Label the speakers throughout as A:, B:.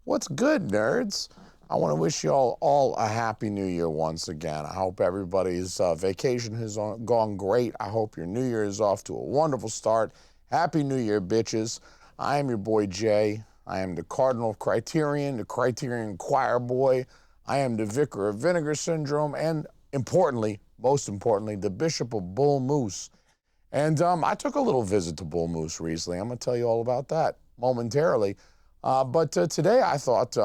A: What's good, nerds? I want to wish you all a happy new year once again. I hope everybody's vacation has gone great. I hope your new year is off to a wonderful start. Happy New Year, bitches. I am your boy Jay. I am the Cardinal of Criterion, the Criterion Choir Boy. I am the Vicar of Vinegar Syndrome, and importantly, most importantly, the Bishop of Bull Moose. And I took a little visit to Bull Moose recently. I'm going to tell you all about that momentarily. But today I thought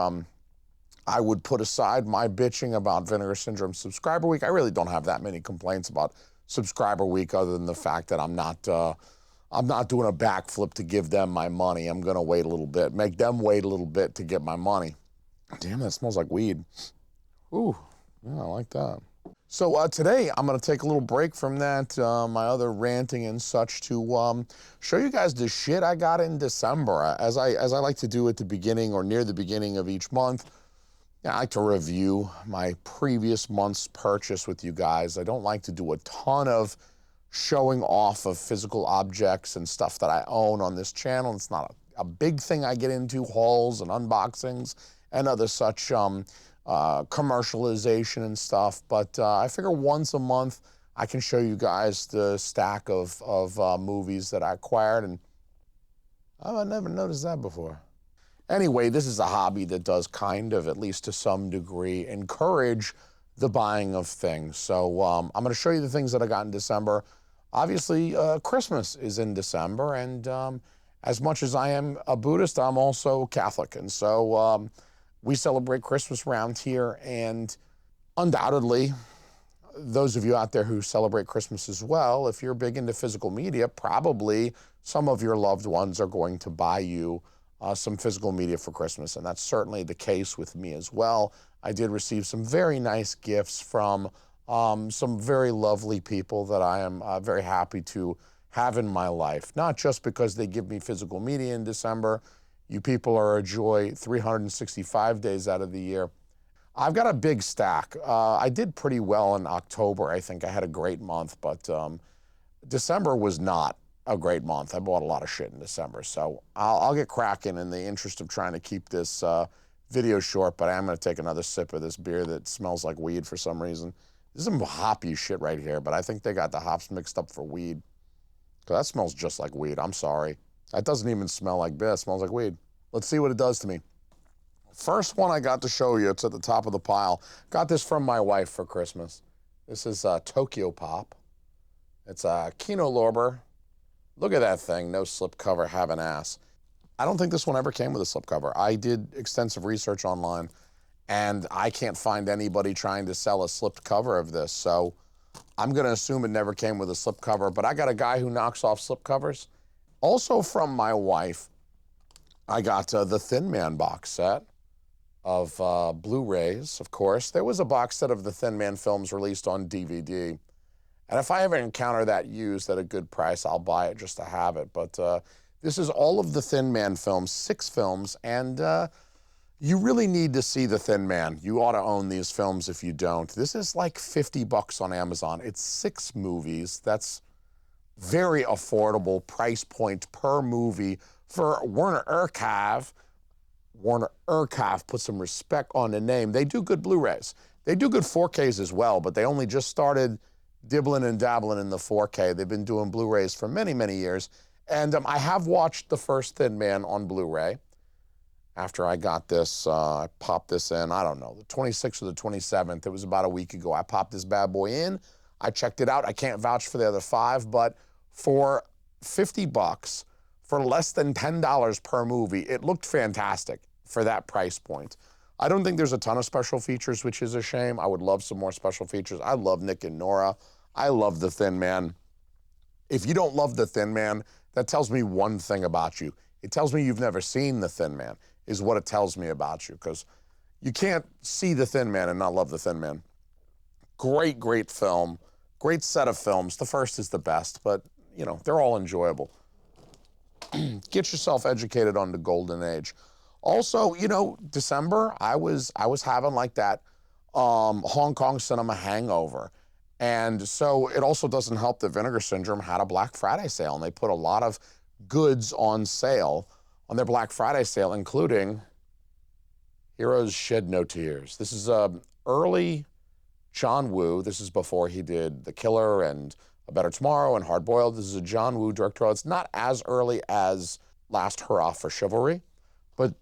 A: I would put aside my bitching about Vinegar Syndrome Subscriber Week. I really don't have that many complaints about Subscriber Week other than the fact that I'm not doing a backflip to give them my money. I'm going to wait a little bit, make them wait a little bit to get my money. Damn, that smells like weed. Ooh, yeah, I like that. So today I'm going to take a little break from that, my other ranting and such, to show you guys the shit I got in December. As I like to do at the beginning or near the beginning of each month, I like to review my previous month's purchase with you guys. I don't like to do a ton of showing off of physical objects and stuff that I own on this channel. It's not a big thing I get into, hauls and unboxings and other such commercialization and stuff, but I figure once a month I can show you guys the stack of movies that I acquired, and I never noticed that before. Anyway, this is a hobby that does kind of, at least to some degree, encourage the buying of things. So I'm going to show you the things that I got in December. Obviously, Christmas is in December, and as much as I am a Buddhist, I'm also Catholic, and so we celebrate Christmas around here, and undoubtedly, those of you out there who celebrate Christmas as well, if you're big into physical media, probably some of your loved ones are going to buy you some physical media for Christmas, and that's certainly the case with me as well. I did receive some very nice gifts from some very lovely people that I am very happy to have in my life, not just because they give me physical media in December. You people are a joy 365 days out of the year. I've got a big stack. I did pretty well in October. I think I had a great month, but December was not a great month. I bought a lot of shit in December, so I'll get cracking in the interest of trying to keep this video short, but I am going to take another sip of this beer that smells like weed for some reason. This is some hoppy shit right here, but I think they got the hops mixed up for weed. That smells just like weed. I'm sorry. That doesn't even smell like beer. It smells like weed. Let's see what it does to me. First one I got to show you, it's at the top of the pile. Got this from my wife for Christmas. This is Tokyo Pop. It's a Kino Lorber. Look at that thing, no slipcover, have an ass. I don't think this one ever came with a slipcover. I did extensive research online, and I can't find anybody trying to sell a slipped cover of this, so I'm going to assume it never came with a slipcover, but I got a guy who knocks off slipcovers. Also from my wife, I got the Thin Man box set of Blu-rays, of course. There was a box set of the Thin Man films released on DVD. And if I ever encounter that used at a good price, I'll buy it just to have it. But this is all of the Thin Man films, 6 films, and you really need to see the Thin Man. You ought to own these films if you don't. This is like $50 on Amazon. It's 6 movies. That's very affordable price point per movie for Warner Archive. Warner Archive, put some respect on the name. They do good Blu-rays. They do good 4Ks as well, but they only just started dibbling and dabbling in the 4K. They've been doing Blu-rays for many, many years. And I have watched the first Thin Man on Blu-ray. After I got this, I popped this in, I don't know, the 26th or the 27th. It was about a week ago. I popped this bad boy in. I checked it out. I can't vouch for the other 5, but for $50, for less than $10 per movie, it looked fantastic for that price point. I don't think there's a ton of special features, which is a shame. I would love some more special features. I love Nick and Nora. I love the Thin Man. If you don't love the Thin Man, that tells me one thing about you. It tells me you've never seen the Thin Man, is what it tells me about you, because you can't see the Thin Man and not love the Thin Man. Great, great film. Great set of films. The first is the best, but, you know, they're all enjoyable. Get yourself educated on the golden age. Also, you know, December, I was having like that Hong Kong cinema hangover. And so it also doesn't help that Vinegar Syndrome had a Black Friday sale, and they put a lot of goods on sale on their Black Friday sale, including Heroes Shed No Tears. This is early John Woo. This is before he did The Killer and A Better Tomorrow and Hard Boiled. This is a John Woo directorial. It's not as early as Last Hurrah for Chivalry, but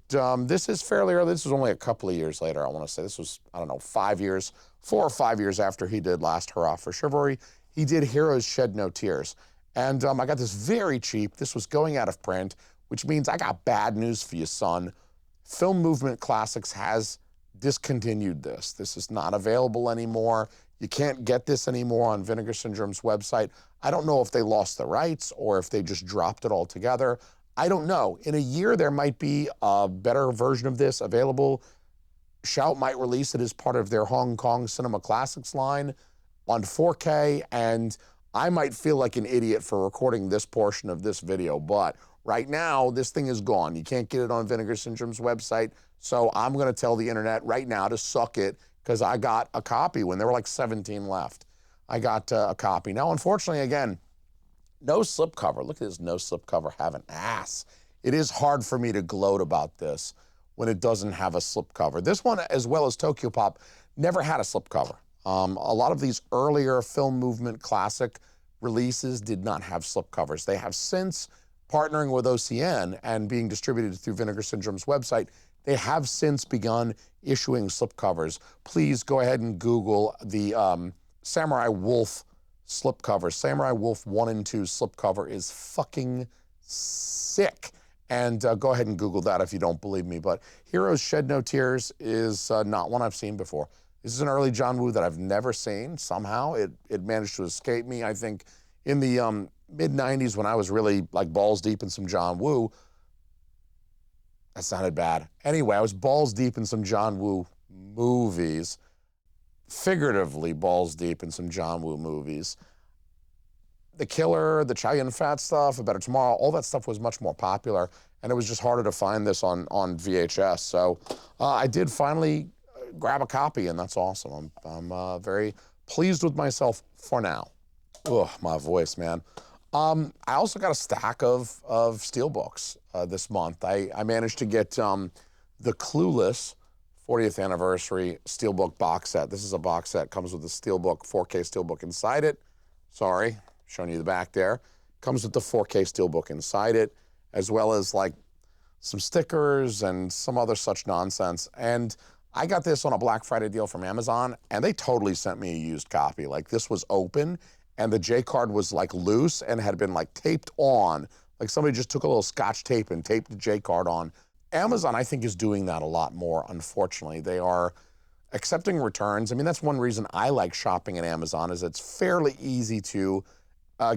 A: this is fairly early. This was only a couple of years later, I want to say. This was, I don't know, 4 or 5 years after he did Last Hurrah for Chivalry. He did Heroes Shed No Tears. And I got this very cheap. This was going out of print, which means I got bad news for you, son. Film Movement Classics has discontinued this. This is not available anymore. You can't get this anymore on Vinegar Syndrome's website. I don't know if they lost the rights or if they just dropped it altogether. I don't know. In a year, there might be a better version of this available. Shout might release it as part of their Hong Kong Cinema Classics line on 4K, and I might feel like an idiot for recording this portion of this video, but right now, this thing is gone. You can't get it on Vinegar Syndrome's website, so I'm gonna tell the internet right now to suck it, because I got a copy when there were like 17 left. I got a copy. Now, unfortunately, again, no slipcover. Look at this no slipcover, have an ass. It is hard for me to gloat about this when it doesn't have a slipcover. This one, as well as Tokyo Pop, never had a slipcover. A lot of these earlier Film Movement Classic releases did not have slipcovers. They have since, partnering with OCN and being distributed through Vinegar Syndrome's website, they have since begun issuing slipcovers. Please go ahead and Google the Samurai Wolf slipcover. Samurai Wolf 1 and 2 slipcover is fucking sick. And go ahead and Google that if you don't believe me. But Heroes Shed No Tears is not one I've seen before. This is an early John Woo that I've never seen. Somehow it managed to escape me. I think in the mid-90s when I was really like balls deep in some John Woo, that sounded bad. Anyway, I was balls deep in some John Woo movies, figuratively balls deep in some John Woo movies. The Killer, the Chow Yun-Fat stuff, A Better Tomorrow, all that stuff was much more popular, and it was just harder to find this on VHS. So I did finally grab a copy, and that's awesome. I'm very pleased with myself for now. Ugh, my voice, man. I also got a stack of Steelbooks this month. I managed to get the Clueless 40th anniversary Steelbook box set. This is a box set, comes with the Steelbook, 4K Steelbook inside it. Sorry, showing you the back there. Comes with the 4K Steelbook inside it, as well as like some stickers and some other such nonsense. And I got this on a Black Friday deal from Amazon, and they totally sent me a used copy. Like, this was open, and the J-card was like loose and had been like taped on. Like somebody just took a little Scotch tape and taped the J-card on. Amazon, I think, is doing that a lot more, unfortunately. They are accepting returns. I mean, that's one reason I like shopping at Amazon, is it's fairly easy to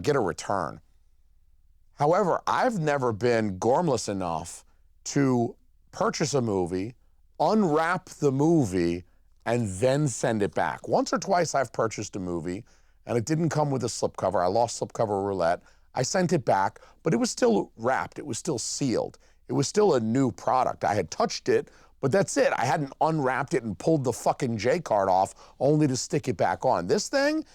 A: get a return. However, I've never been gormless enough to purchase a movie, unwrap the movie, and then send it back. Once or twice I've purchased a movie, and it didn't come with a slipcover. I lost slipcover roulette. I sent it back, but it was still wrapped. It was still sealed. It was still a new product. I had touched it, but that's it. I hadn't unwrapped it and pulled the fucking J-card off only to stick it back on. This thing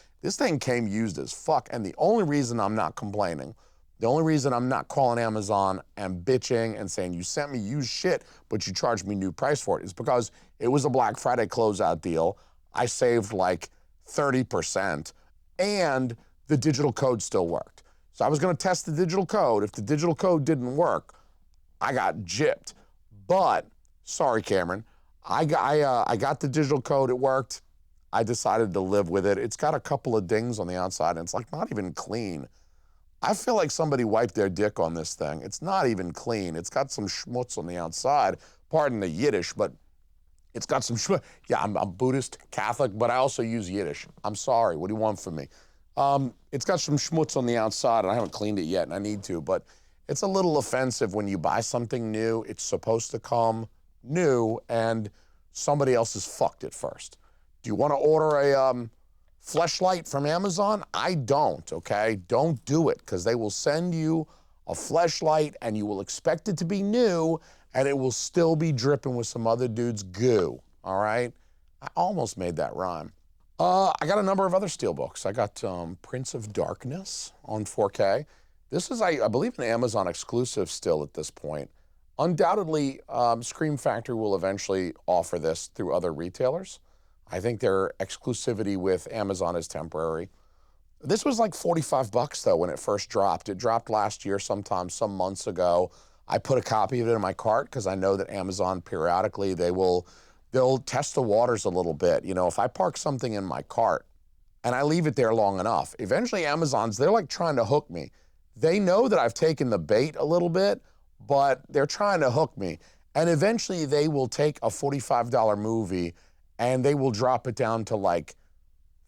A: came used as fuck, and the only reason I'm not complaining, the only reason I'm not calling Amazon and bitching and saying, you sent me used shit, but you charged me new price for it, is because it was a Black Friday closeout deal. I saved like 30%, and the digital code still worked. So I was gonna test the digital code. If the digital code didn't work, I got gypped. But, sorry, Cameron, I got the digital code, it worked. I decided to live with it. It's got a couple of dings on the outside, and it's like not even clean. I feel like somebody wiped their dick on this thing. It's not even clean. It's got some schmutz on the outside. Pardon the Yiddish, but it's got some schmutz. Yeah, I'm Buddhist, Catholic, but I also use Yiddish. I'm sorry, what do you want from me? It's got some schmutz on the outside, and I haven't cleaned it yet, and I need to, but it's a little offensive when you buy something new, it's supposed to come new, and somebody else has fucked it first. Do you want to order a fleshlight from Amazon? I don't, okay? Don't do it, because they will send you a fleshlight and you will expect it to be new, and it will still be dripping with some other dude's goo, all right? I almost made that rhyme. I got a number of other Steelbooks. I got Prince of Darkness on 4K. This is, I believe, an Amazon exclusive still at this point. Undoubtedly, Scream Factory will eventually offer this through other retailers. I think their exclusivity with Amazon is temporary. This was like 45 bucks though when it first dropped. It dropped last year sometime, some months ago. I put a copy of it in my cart because I know that Amazon periodically they'll test the waters a little bit. You know, if I park something in my cart and I leave it there long enough, eventually they're like trying to hook me. They know that I've taken the bait a little bit, but they're trying to hook me. And eventually they will take a $45 movie and they will drop it down to like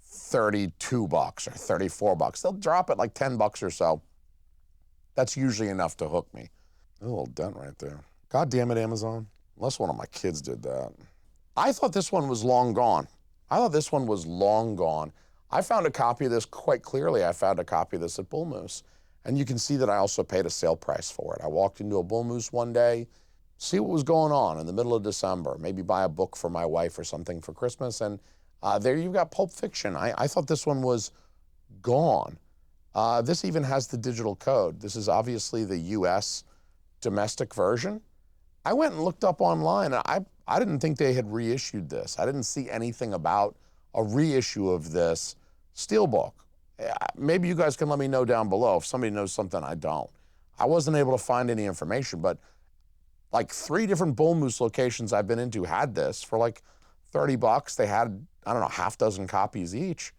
A: 32 bucks or 34 bucks. They'll drop it like 10 bucks or so. That's usually enough to hook me. A little dent right there. God damn it, Amazon. Unless one of my kids did that. I thought this one was long gone. I found a copy of this quite clearly. I found a copy of this at Bull Moose. And you can see that I also paid a sale price for it. I walked into a Bull Moose one day, see what was going on in the middle of December, maybe buy a book for my wife or something for Christmas, and there you've got Pulp Fiction. I thought this one was gone. This even has the digital code. This is obviously the US domestic version. I went and looked up online, and I didn't think they had reissued this. I didn't see anything about a reissue of this Steelbook. Maybe you guys can let me know down below if somebody knows something I don't. I wasn't able to find any information, but like 3 different Bull Moose locations I've been into had this for like 30 bucks. They had, I don't know, half dozen copies each.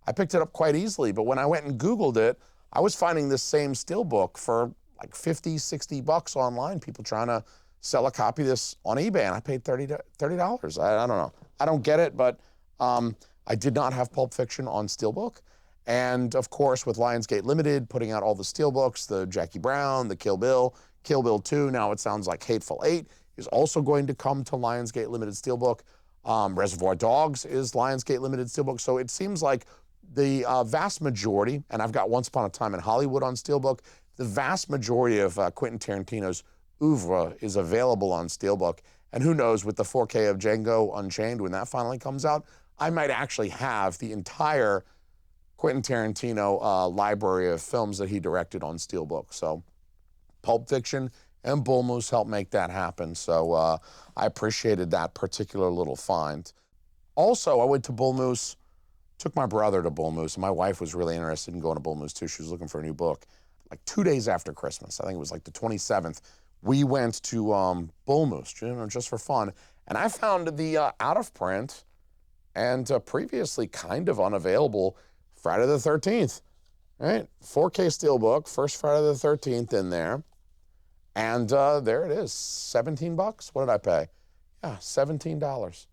A: I picked it up quite easily, but when I went and Googled it, I was finding this same Steelbook for like 50, 60 bucks online. People trying to sell a copy of this on eBay, and I paid $30. I don't know. I don't get it, but I did not have Pulp Fiction on Steelbook. And of course, with Lionsgate Limited putting out all the Steelbooks, the Jackie Brown, the Kill Bill 2, now it sounds like Hateful Eight is also going to come to Lionsgate Limited Steelbook. Reservoir Dogs is Lionsgate Limited Steelbook. So it seems like the vast majority, and I've got Once Upon a Time in Hollywood on Steelbook, the vast majority of Quentin Tarantino's oeuvre is available on Steelbook. And who knows, with the 4K of Django Unchained, when that finally comes out, I might actually have the entire Quentin Tarantino library of films that he directed on Steelbook. So Pulp Fiction and Bull Moose helped make that happen. So I appreciated that particular little find. Also, I went to Bull Moose, took my brother to Bull Moose, and my wife was really interested in going to Bull Moose too. She was looking for a new book. Like 2 days after Christmas, I think it was like the 27th, we went to Bull Moose, just for fun. And I found the out of print and previously kind of unavailable Friday the 13th, right? 4K Steelbook, first Friday the 13th in there. And there it is, 17 bucks. What did I pay? Yeah, $17.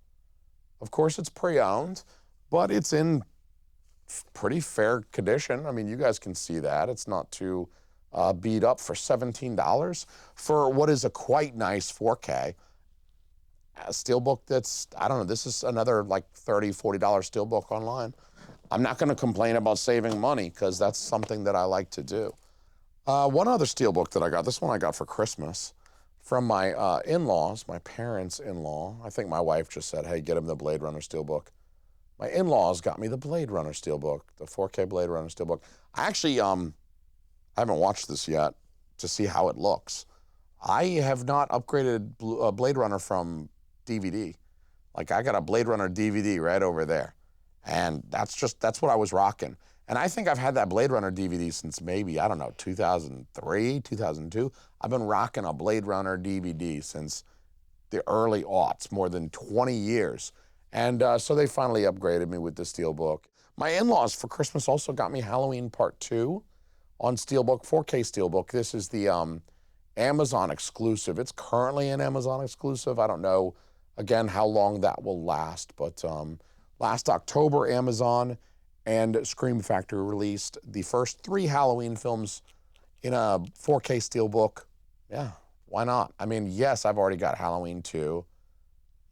A: Of course, it's pre-owned, but it's in pretty fair condition. I mean, you guys can see that. It's not too beat up for $17 for what is a quite nice 4K. A Steelbook that's, I don't know, this is another like $30, $40 Steelbook online. I'm not going to complain about saving money because that's something that I like to do. One other Steelbook that I got, this one I got for Christmas from my in-laws, my parents' in-law. I think my wife just said, hey, get him the Blade Runner Steelbook. My in-laws got me the Blade Runner Steelbook, the 4K Blade Runner Steelbook. I actually, I haven't watched this yet to see how it looks. I have not upgraded Blade Runner from DVD. Like, I got a Blade Runner DVD right over there. And that's what I was rocking. And I think I've had that Blade Runner DVD since maybe, I don't know, 2003, 2002. I've been rocking a Blade Runner DVD since the early aughts, more than 20 years. And so they finally upgraded me with the Steelbook. My in-laws for Christmas also got me Halloween Part 2 on Steelbook, 4K Steelbook. This is the Amazon exclusive. It's currently an Amazon exclusive. I don't know, again, how long that will last, but last October, Amazon and Scream Factory released the first 3 Halloween films in a 4K Steelbook. Yeah, why not? I mean, yes, I've already got Halloween 2.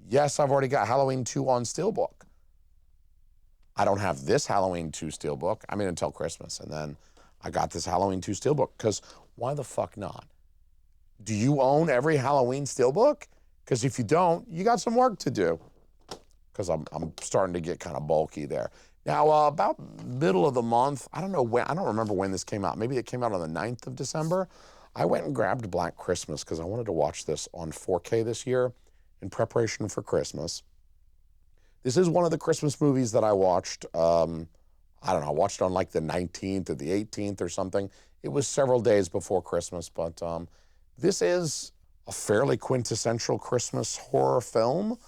A: Yes, I've already got Halloween 2 on Steelbook. I don't have this Halloween 2 Steelbook, I mean, until Christmas. And then I got this Halloween 2 Steelbook, because why the fuck not? Do you own every Halloween Steelbook? Because if you don't, you got some work to do. Because I'm starting to get kind of bulky there. Now, about middle of the month, I don't know when, I don't remember when this came out. Maybe it came out on the 9th of December. I went and grabbed Black Christmas because I wanted to watch this on 4K this year in preparation for Christmas. This is one of the Christmas movies that I watched, I don't know, I watched on like the 19th or the 18th or something. It was several days before Christmas, but this is a fairly quintessential Christmas horror film.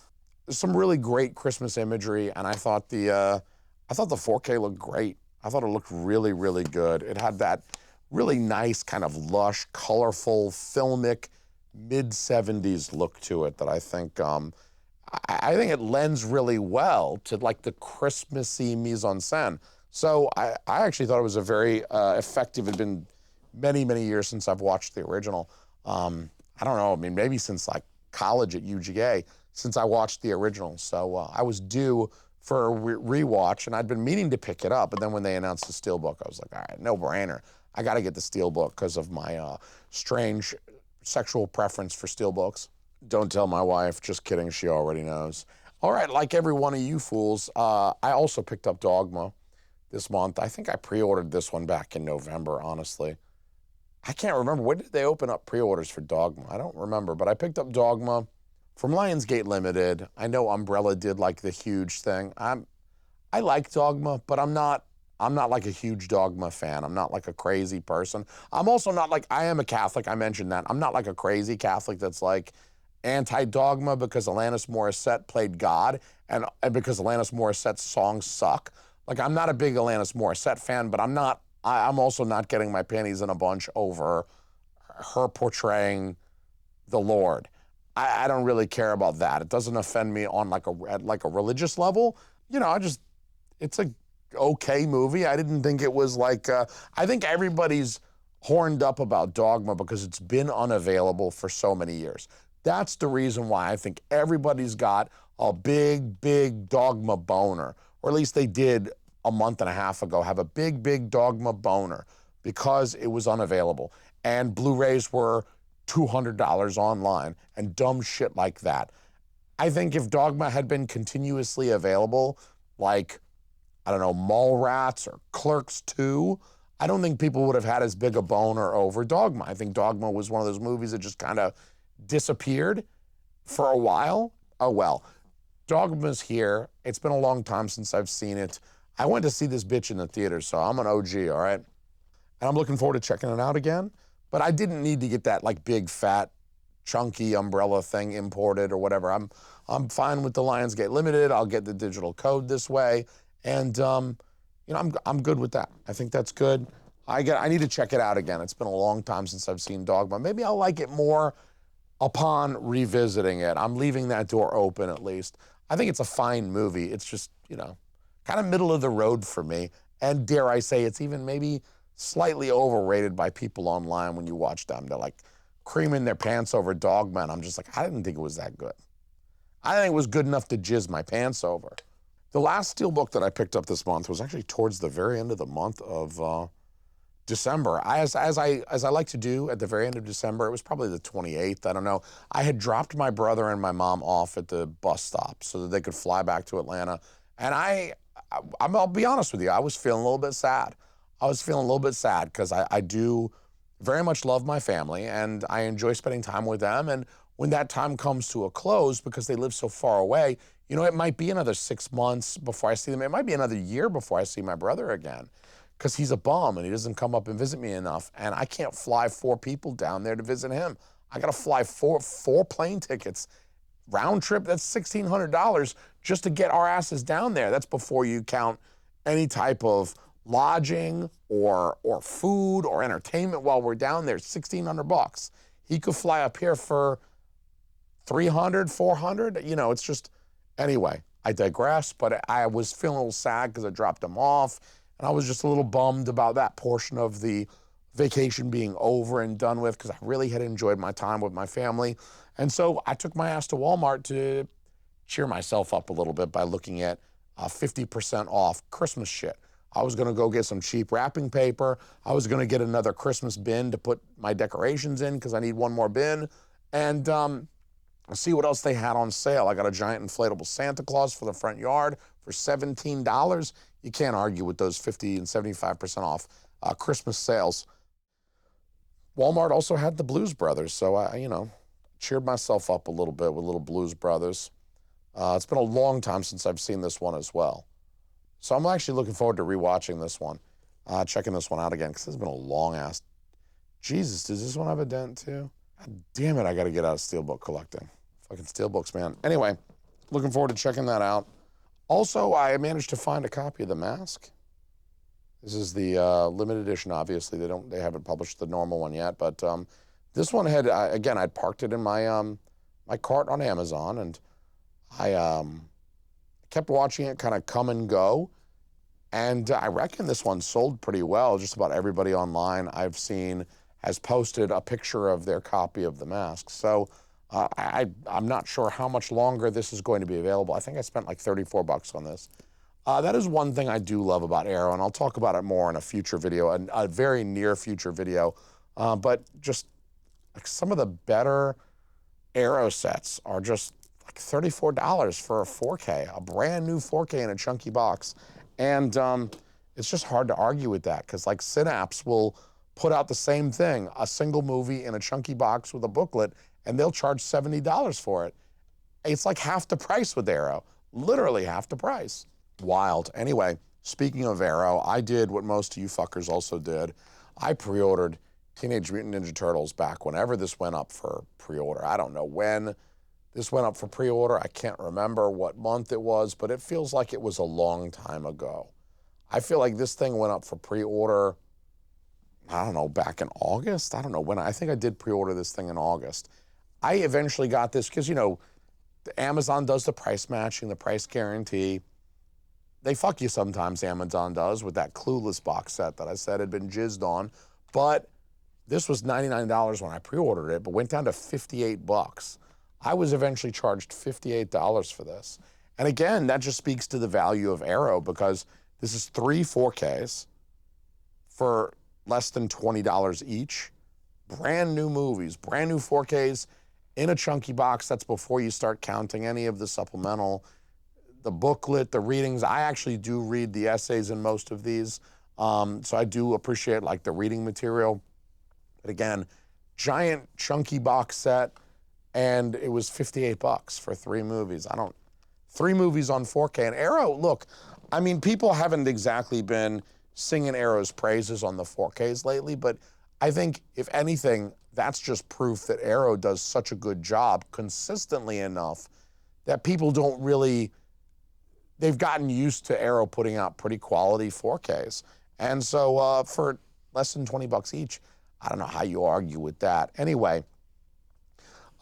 A: There's some really great Christmas imagery, and I thought the 4K looked great. I thought it looked really, really good. It had that really nice kind of lush, colorful, filmic, mid-70s look to it that I think it lends really well to like the Christmassy mise-en-scène. So I actually thought it was a very effective. It had been many, many years since I've watched the original. I don't know, I mean, maybe since like college at UGA, since I watched the original. So I was due for a rewatch, and I'd been meaning to pick it up, but then when they announced the Steelbook, I was like, all right, no brainer. I got to get the Steelbook because of my strange sexual preference for Steelbooks. Don't tell my wife, just kidding, she already knows. All right, like every one of you fools, I also picked up Dogma this month. I think I pre-ordered this one back in November, honestly. I can't remember. When did they open up pre-orders for Dogma? I don't remember, but I picked up Dogma from Lionsgate Limited. I know Umbrella did like the huge thing. I like Dogma, but I'm not like a huge Dogma fan. I'm not like a crazy person. I'm also not like, I am a Catholic, I mentioned that. I'm not like a crazy Catholic that's like anti-Dogma because Alanis Morissette played God and because Alanis Morissette's songs suck. Like, I'm not a big Alanis Morissette fan, but I'm also not getting my panties in a bunch over her portraying the Lord. I don't really care about that. It doesn't offend me on at a religious level. You know, it's a okay movie. I didn't think it was like, I think everybody's horned up about Dogma because it's been unavailable for so many years. That's the reason why I think everybody's got a big, big Dogma boner, or at least they did a month and a half ago, have a big, big Dogma boner because it was unavailable. And Blu-rays were $200 online and dumb shit like that. I think if Dogma had been continuously available, like, I don't know, Mallrats or Clerks 2, I don't think people would have had as big a boner over Dogma. I think Dogma was one of those movies that just kind of disappeared for a while. Oh well, Dogma's here. It's been a long time since I've seen it. I went to see this bitch in the theater, so I'm an OG, all right? And I'm looking forward to checking it out again. But I didn't need to get that like big, fat, chunky Umbrella thing imported or whatever. I'm fine with the Lionsgate Limited. I'll get the digital code this way. And you know, I'm good with that. I think that's good. I need to check it out again. It's been a long time since I've seen Dogma. Maybe I'll like it more upon revisiting it. I'm leaving that door open at least. I think it's a fine movie. It's just, you know, kind of middle of the road for me. And dare I say, it's even maybe slightly overrated by people online when you watch them. They're like creaming their pants over Dogma, and I'm just like, I didn't think it was that good. I didn't think it was good enough to jizz my pants over. The last Steelbook that I picked up this month was actually towards the very end of the month of December. As I like to do at the very end of December, it was probably the 28th, I don't know. I had dropped my brother and my mom off at the bus stop so that they could fly back to Atlanta. And I'll be honest with you, I was feeling a little bit sad. I was feeling a little bit sad because I do very much love my family and I enjoy spending time with them. And when that time comes to a close, because they live so far away, you know, it might be another 6 months before I see them. It might be another year before I see my brother again because he's a bum and he doesn't come up and visit me enough. And I can't fly 4 people down there to visit him. I got to fly four plane tickets. Round trip, that's $1,600 just to get our asses down there. That's before you count any type of lodging or food or entertainment while we're down there. $1,600. He could fly up here for $300, $400. You know, it's just, anyway, I digress, but I was feeling a little sad because I dropped him off, and I was just a little bummed about that portion of the vacation being over and done with because I really had enjoyed my time with my family. And so I took my ass to Walmart to cheer myself up a little bit by looking at 50% off Christmas shit. I was gonna go get some cheap wrapping paper. I was gonna get another Christmas bin to put my decorations in because I need one more bin. And see what else they had on sale. I got a giant inflatable Santa Claus for the front yard for $17. You can't argue with those 50 and 75% off Christmas sales. Walmart also had the Blues Brothers, so I, you know, cheered myself up a little bit with little Blues Brothers. It's been a long time since I've seen this one as well. So I'm actually looking forward to rewatching this one, checking this one out again, because it's been a long ass. Jesus, does this one have a dent too? God damn it, I got to get out of Steelbook collecting. Fucking Steelbooks, man. Anyway, looking forward to checking that out. Also, I managed to find a copy of The Mask. This is the limited edition, obviously. They haven't published the normal one yet, but this one had, again, I'd parked it in my my cart on Amazon, and I kept watching it kind of come and go. And I reckon this one sold pretty well. Just about everybody online I've seen has posted a picture of their copy of The Mask. So I'm not sure how much longer this is going to be available. I think I spent like 34 bucks on this. That is one thing I do love about Arrow, and I'll talk about it more in a future video, a very near future video. But just like some of the better Arrow sets are just like $34 for a 4K, a brand new 4K in a chunky box. And it's just hard to argue with that, because like Synapse will put out the same thing, a single movie in a chunky box with a booklet, and they'll charge $70 for it. It's like half the price with Arrow, literally half the price. Wild. Anyway, speaking of Arrow, I did what most of you fuckers also did. I pre-ordered Teenage Mutant Ninja Turtles back whenever this went up for pre-order. I don't know when this went up for pre-order. I can't remember what month it was, but it feels like it was a long time ago. I feel like this thing went up for pre-order, I don't know, back in August? I don't know when. I think I did pre-order this thing in August. I eventually got this because, you know, Amazon does the price matching, the price guarantee. They fuck you sometimes, Amazon does, with that Clueless box set that I said had been jizzed on. But this was $99 when I pre-ordered it, but went down to 58 bucks. I was eventually charged $58 for this. And again, that just speaks to the value of Arrow, because this is 3 4Ks for less than $20 each. Brand new movies, brand new 4Ks in a chunky box. That's before you start counting any of the supplemental, the booklet, the readings. I actually do read the essays in most of these. So I do appreciate like the reading material. But again, giant chunky box set, and it was 58 bucks for 3 movies. 3 movies on 4K. And Arrow, look, I mean, people haven't exactly been singing Arrow's praises on the 4Ks lately, but I think, if anything, that's just proof that Arrow does such a good job consistently enough that people don't really, they've gotten used to Arrow putting out pretty quality 4Ks. And so for less than 20 bucks each, I don't know how you argue with that. Anyway,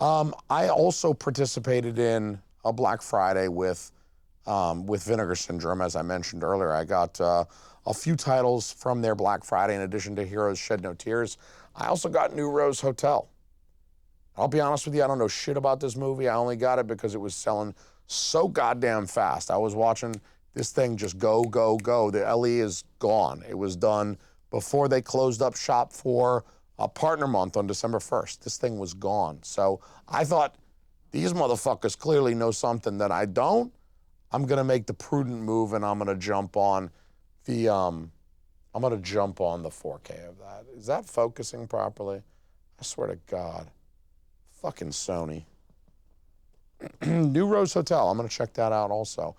A: I also participated in a Black Friday with Vinegar Syndrome, as I mentioned earlier. I got a few titles from their Black Friday in addition to Heroes Shed No Tears. I also got New Rose Hotel. I'll be honest with you, I don't know shit about this movie. I only got it because it was selling so goddamn fast. I was watching this thing just go, go, go. The LE is gone. It was done before they closed up shop for a partner month on December 1st. This thing was gone. So I thought, these motherfuckers clearly know something that I don't. I'm gonna make the prudent move, and I'm gonna jump on the 4K of that. Is that focusing properly? I swear to God. Fucking Sony. New Rose Hotel, I'm gonna check that out also.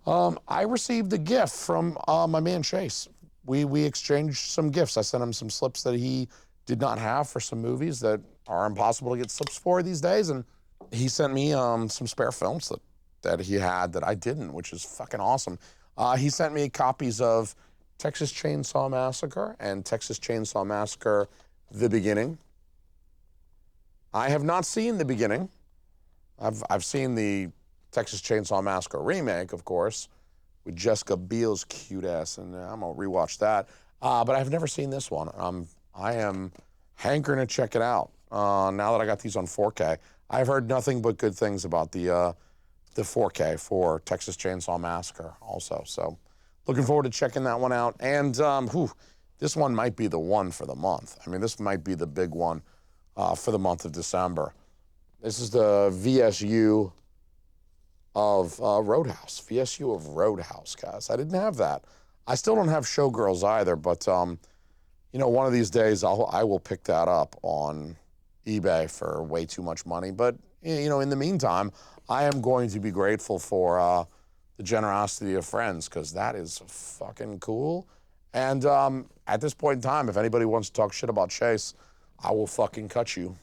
A: I received a gift from my man Chase. We exchanged some gifts. I sent him some slips that he did not have for some movies that are impossible to get slips for these days, and he sent me some spare films that he had that I didn't, which is fucking awesome. He sent me copies of Texas Chainsaw Massacre and Texas Chainsaw Massacre: The Beginning. I have not seen The Beginning. I've seen the Texas Chainsaw Massacre remake, of course, with Jessica Biel's cute ass, and I'm gonna rewatch that. But I've never seen this one. I am hankering to check it out now that I got these on 4K. I've heard nothing but good things about the 4K for Texas Chainsaw Massacre also. So looking forward to checking that one out. And this one might be the one for the month. I mean, this might be the big one for the month of December. This is the VSU of Roadhouse. VSU of Roadhouse, guys. I didn't have that. I still don't have Showgirls either, but You know, one of these days I will pick that up on eBay for way too much money. But, you know, in the meantime, I am going to be grateful for the generosity of friends, because that is fucking cool. And at this point in time, if anybody wants to talk shit about Chase, I will fucking cut you.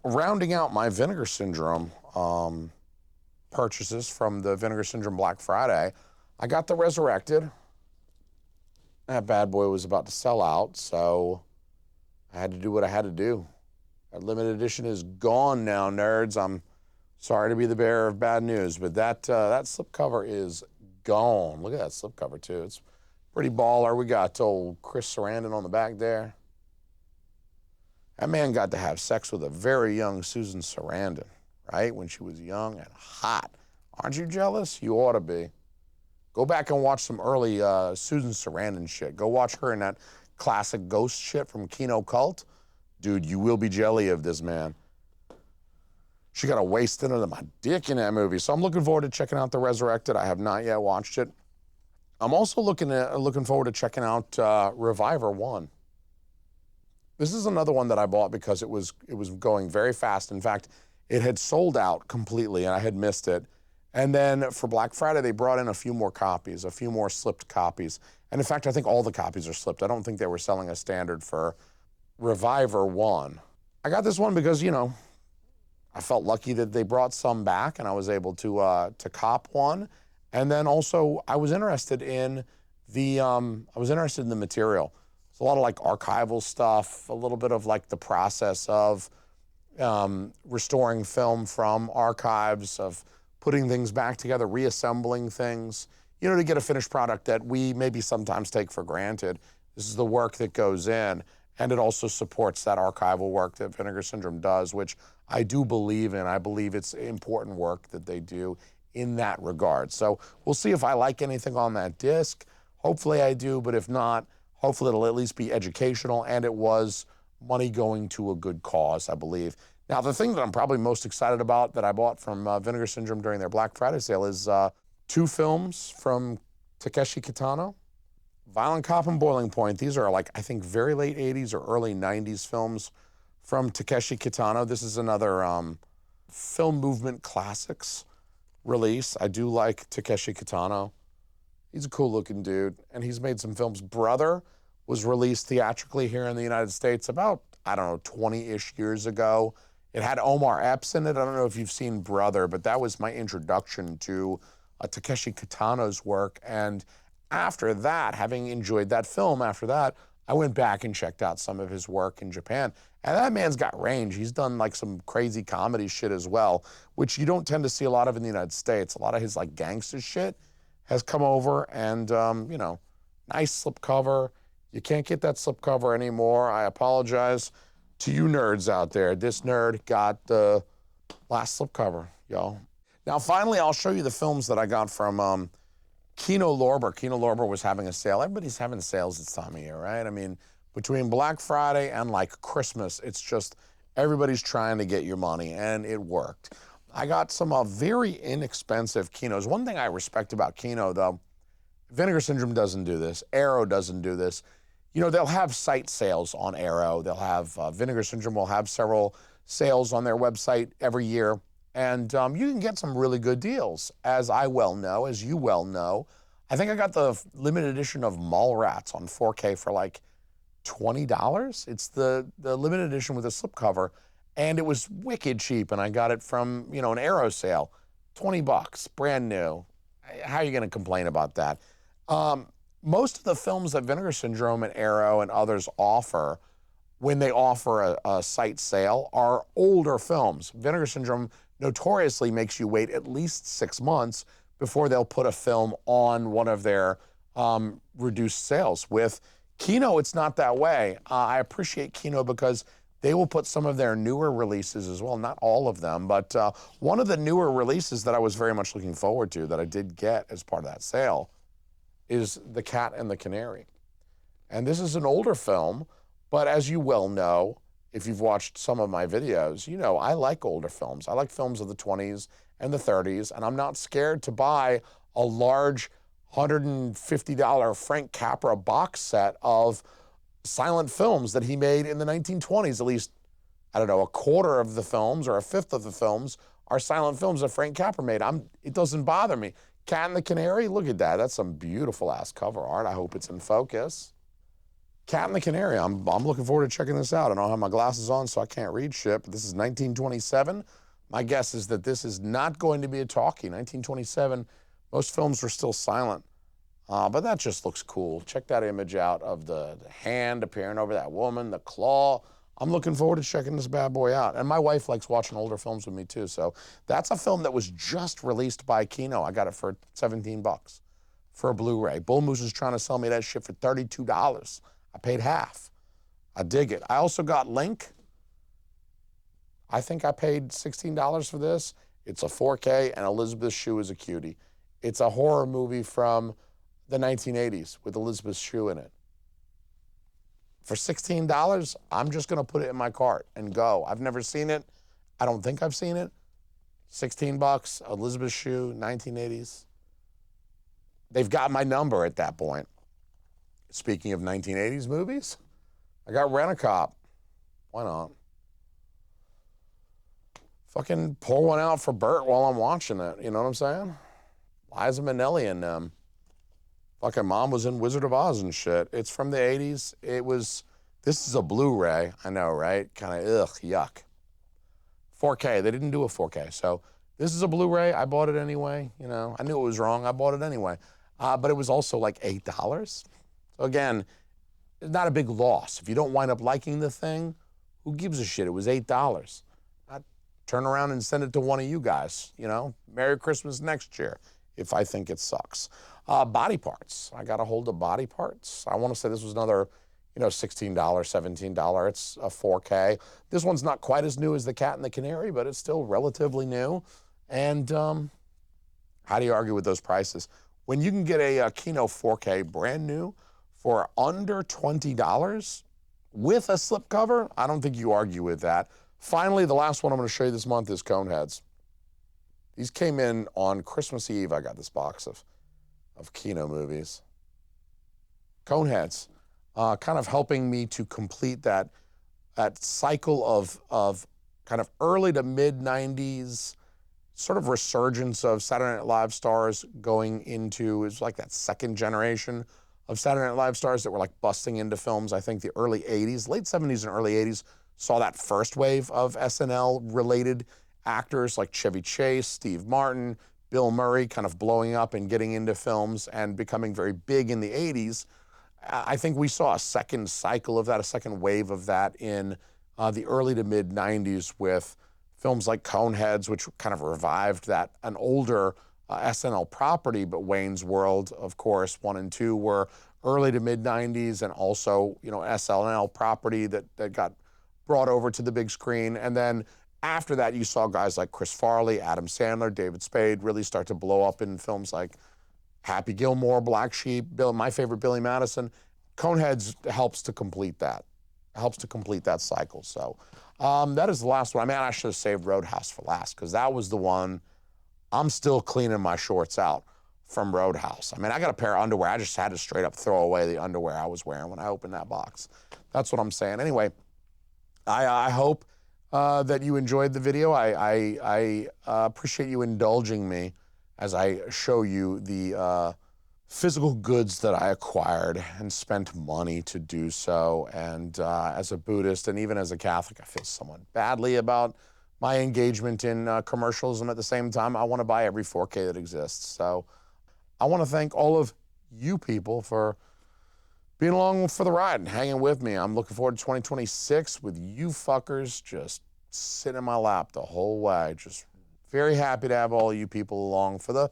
A: Rounding out my Vinegar Syndrome purchases from the Vinegar Syndrome Black Friday, I got the Resurrected. That bad boy was about to sell out, so I had to do what I had to do. That limited edition is gone now, nerds. I'm sorry to be the bearer of bad news, but that slipcover is gone. Look at that slipcover, too. It's pretty baller. We got old Chris Sarandon on the back there. That man got to have sex with a very young Susan Sarandon, right? When she was young and hot. Aren't you jealous? You ought to be. Go back and watch some early Susan Sarandon shit. Go watch her in that classic ghost shit from Kino Cult. Dude, you will be jelly of this, man. She got a waist into my dick in that movie. So I'm looking forward to checking out The Resurrected. I have not yet watched it. I'm also looking forward to checking out Revivor One. This is another one that I bought because it was going very fast. In fact, it had sold out completely and I had missed it. And then for Black Friday, they brought in a few more copies, a few more slipped copies. And in fact, I think all the copies are slipped. I don't think they were selling a standard for Revivor One. I got this one because, you know, I felt lucky that they brought some back and I was able to cop one. And then also I was interested in the material. It's a lot of like archival stuff, a little bit of like the process of restoring film from archives, of putting things back together, reassembling things, you know, to get a finished product that we maybe sometimes take for granted. This is the work that goes in, and it also supports that archival work that Vinegar Syndrome does, which I do believe in. I believe it's important work that they do in that regard. So we'll see if I like anything on that disc. Hopefully I do, but if not, hopefully it'll at least be educational, and it was money going to a good cause, I believe. Now, the thing that I'm probably most excited about that I bought from Vinegar Syndrome during their Black Friday sale is 2 films from Takeshi Kitano. Violent Cop and Boiling Point. These are like, I think, very late 80s or early 90s films from Takeshi Kitano. This is another Film Movement Classics release. I do like Takeshi Kitano. He's a cool looking dude, and he's made some films. Brother was released theatrically here in the United States about, I don't know, 20-ish years ago. It had Omar Epps in it. I don't know if you've seen Brother, but that was my introduction to Takeshi Kitano's work. And after that, having enjoyed that film, after that, I went back and checked out some of his work in Japan. And that man's got range. He's done like some crazy comedy shit as well, which you don't tend to see a lot of in the United States. A lot of his like gangster shit has come over, and, you know, nice slipcover. You can't get that slipcover anymore. I apologize to you nerds out there. This nerd got the last slipcover, y'all. Now, finally, I'll show you the films that I got from Kino Lorber. Kino Lorber was having a sale. Everybody's having sales this time of year, right? I mean, between Black Friday and like Christmas, it's just everybody's trying to get your money, and it worked. I got some very inexpensive Kinos. One thing I respect about Kino, though, Vinegar Syndrome doesn't do this. Arrow doesn't do this. You know, they'll have site sales on Arrow. They'll have, Vinegar Syndrome will have several sales on their website every year. And you can get some really good deals, as I well know, as you well know. I think I got the limited edition of Mallrats on 4K for like $20. It's the limited edition with a slipcover, and it was wicked cheap, and I got it from, you know, an Arrow sale. $20, brand new. How are you gonna complain about that? Most of the films that Vinegar Syndrome and Arrow and others offer, when they offer a site sale, are older films. Vinegar Syndrome notoriously makes you wait at least 6 months before they'll put a film on one of their reduced sales. With Kino, it's not that way. I appreciate Kino because they will put some of their newer releases as well, not all of them, but one of the newer releases that I was very much looking forward to, that I did get as part of that sale, is The Cat and the Canary. And this is an older film, but as you well know, if you've watched some of my videos, you know I like older films. I like films of the 20s and the 30s, and I'm not scared to buy a large $150 Frank Capra box set of silent films that he made in the 1920s. At least, I don't know, a quarter of the films or a fifth of the films are silent films that Frank Capra made. It doesn't bother me. Cat and the Canary, look at that. That's some beautiful ass cover art. I hope it's in focus. Cat and the Canary, I'm looking forward to checking this out. I don't have my glasses on, so I can't read shit, but this is 1927. My guess is that this is not going to be a talkie. 1927, most films were still silent. But that just looks cool. Check that image out of the hand appearing over that woman, the claw. I'm looking forward to checking this bad boy out. And my wife likes watching older films with me too. So that's a film that was just released by Kino. I got it for 17 bucks for a Blu-ray. Bull Moose is trying to sell me that shit for $32. I paid half. I dig it. I also got Link. I think I paid $16 for this. It's a 4K, and Elizabeth Shue is a cutie. It's a horror movie from the 1980s with Elizabeth Shue in it. For $16, I'm just gonna put it in my cart and go. I've never seen it. I don't think I've seen it. 16 bucks, Elizabeth Shue, 1980s. They've got my number at that point. Speaking of 1980s movies, I got Rent-A-Cop. Why not? Fucking pour one out for Bert while I'm watching it, you know what I'm saying? Liza Minnelli and them. Fucking mom was in Wizard of Oz and shit. It's from the 80s. This is a Blu-ray, I know, right? Kind of, yuck. 4K, they didn't do a 4K. So this is a Blu-ray, I bought it anyway, you know. I knew it was wrong, I bought it anyway. But it was also like $8. So again, it's not a big loss. If you don't wind up liking the thing, who gives a shit? It was $8. I'd turn around and send it to one of you guys, you know. Merry Christmas next year, if I think it sucks. Body parts. I got a hold of Body Parts. I want to say this was another, you know, $16, $17. It's a 4K. This one's not quite as new as the Cat and the Canary, but it's still relatively new. And how do you argue with those prices? When you can get a Kino 4K brand new for under $20 with a slipcover, I don't think you argue with that. Finally, the last one I'm going to show you this month is Coneheads. These came in on Christmas Eve. I got this box of Kino movies. Coneheads, kind of helping me to complete that cycle of kind of early to mid 90s sort of resurgence of Saturday Night Live stars going into, it's like that second generation of Saturday Night Live stars that were like busting into films. I think the early 80s, late 70s and early 80s saw that first wave of SNL related actors like Chevy Chase, Steve Martin, Bill Murray kind of blowing up and getting into films and becoming very big in the 80s. I think we saw a second cycle of that, a second wave of that in the early to mid 90s with films like Coneheads, which kind of revived that, an older SNL property, but Wayne's World, of course, 1 and 2 were early to mid 90s, and also, you know, SNL property that got brought over to the big screen. And then after that, you saw guys like Chris Farley, Adam Sandler, David Spade really start to blow up in films like Happy Gilmore, Black Sheep, my favorite, Billy Madison. Coneheads helps to complete that, cycle. So that is the last one. I mean, I should have saved Roadhouse for last, because that was the one I'm still cleaning my shorts out from Roadhouse. I mean, I got a pair of underwear. I just had to straight up throw away the underwear I was wearing when I opened that box. That's what I'm saying. Anyway, I hope that you enjoyed the video. I appreciate you indulging me as I show you the physical goods that I acquired and spent money to do so. And as a Buddhist and even as a Catholic, I feel somewhat badly about my engagement in commercialism. At the same time, I want to buy every 4K that exists. So I want to thank all of you people for being along for the ride and hanging with me. I'm looking forward to 2026 with you fuckers just sitting in my lap the whole way. Just very happy to have all you people along for the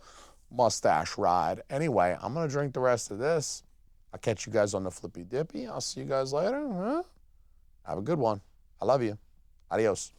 A: mustache ride. Anyway, I'm going to drink the rest of this. I'll catch you guys on the flippy dippy. I'll see you guys later. Have a good one. I love you. Adios.